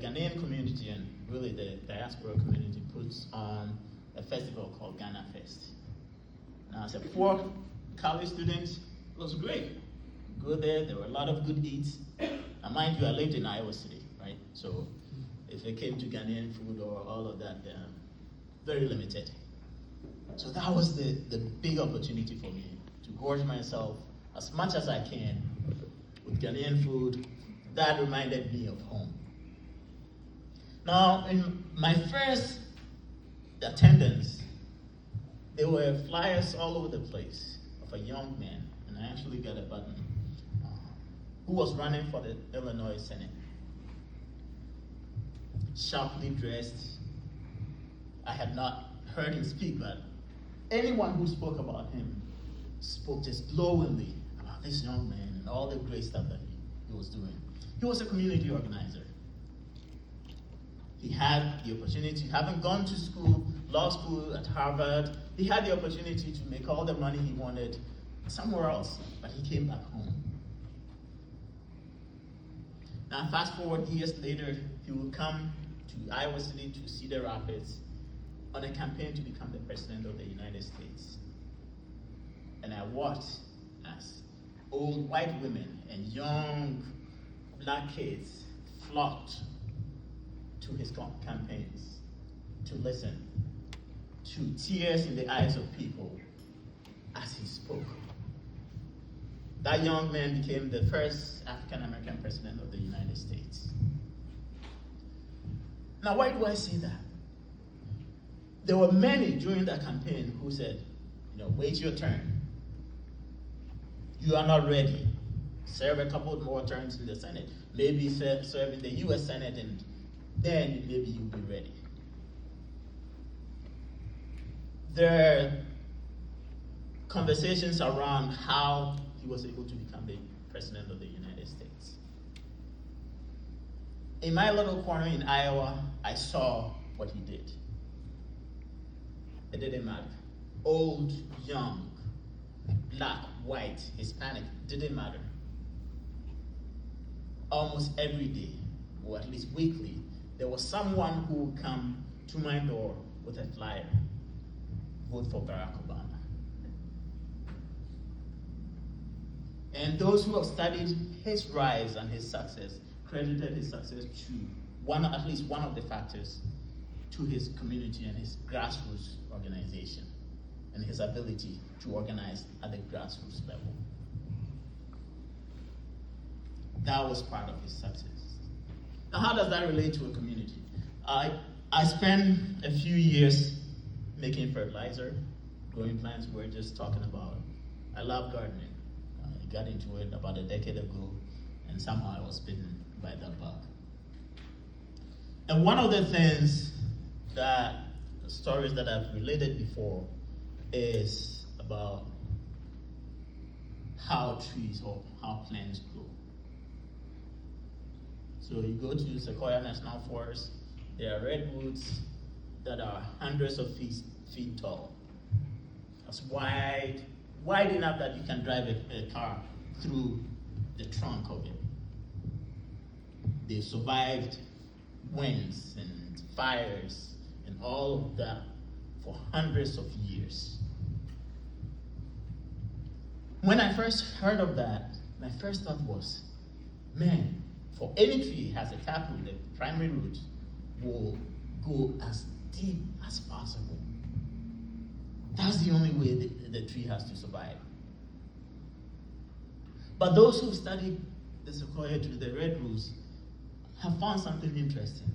Ghanaian community and really the diaspora community puts on a festival called Ghana Fest. Now, as a poor college student, it was great. Go there were a lot of good eats. Now, mind you, I lived in Iowa City, right? So if it came to Ghanaian food or all of that, very limited. So that was the big opportunity for me to gorge myself as much as I can with Ghanaian food that reminded me of home. Now, in my first attendance, there were flyers all over the place of a young man, and I actually got a button, who was running for the Illinois Senate. Sharply dressed. I had not heard him speak, but anyone who spoke about him spoke just glowingly about this young man and all the great stuff that he was doing. He was a community organizer. He had the opportunity, having gone to school, law school at Harvard, he had the opportunity to make all the money he wanted somewhere else, but he came back home. Now, fast forward years later, he will come to Iowa City, to Cedar Rapids, on a campaign to become the President of the United States. And I watched as old white women and young black kids flocked to his campaigns to listen, to tears in the eyes of people as he spoke. That young man became the first African-American president of the United States. Now, why do I say that? There were many during that campaign who said, wait your turn. You are not ready. Serve a couple more terms in the Senate. Maybe serve in the US Senate, and then maybe you'll be ready. There are conversations around how he was able to become the President of the United States. In my little corner in Iowa, I saw what he did. It didn't matter. Old, young, black, white, Hispanic, didn't matter. Almost every day, or at least weekly, there was someone who would come to my door with a flyer. Vote for Barack Obama. And those who have studied his rise and his success credited his success to at least one of the factors to his community and his grassroots organization and his ability to organize at the grassroots level. That was part of his success. Now, how does that relate to a community? I spent a few years making fertilizer, growing plants. We were just talking about. I love gardening. I got into it about a decade ago, and somehow I was bitten by that bug. And one of the things stories that I've related before is about how trees or how plants grow. So you go to Sequoia National Forest, there are redwoods that are hundreds of feet tall. That's wide enough that you can drive a car through the trunk of it. They survived winds and fires and all of that for hundreds of years. When I first heard of that, my first thought was, man, for any tree has a taproot, the primary root will go as deep as possible. That's the only way the tree has to survive. But those who've studied the sequoia tree, the redwoods, have found something interesting.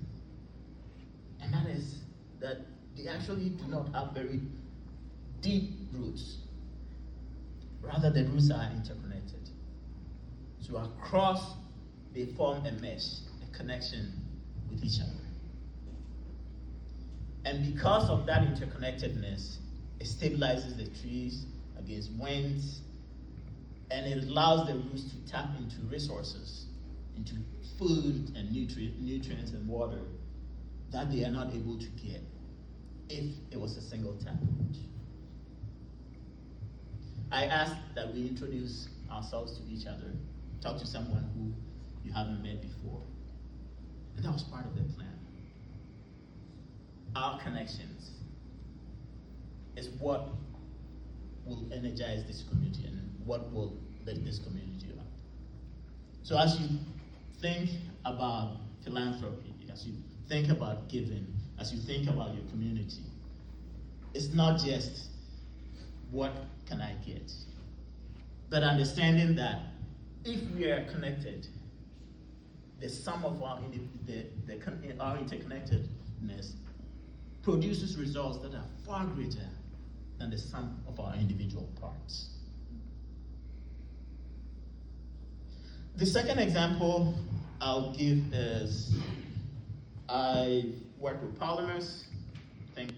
And that is that they actually do not have very deep roots. Rather, the roots are interconnected. So across, they form a mesh, a connection with each other. And because of that interconnectedness, it stabilizes the trees against winds, and it allows the roots to tap into resources, into food and nutrients and water that they are not able to get if it was a single taproot. I ask that we introduce ourselves to each other, talk to someone who you haven't met before. And that was part of the plan. Our connections is what will energize this community and what will let this community up. So as you think about philanthropy, as you think about giving, as you think about your community, it's not just what can I get, but understanding that if we are connected, the sum of our interconnectedness produces results that are far greater than the sum of our individual parts. The second example I'll give is I work with polymers. Think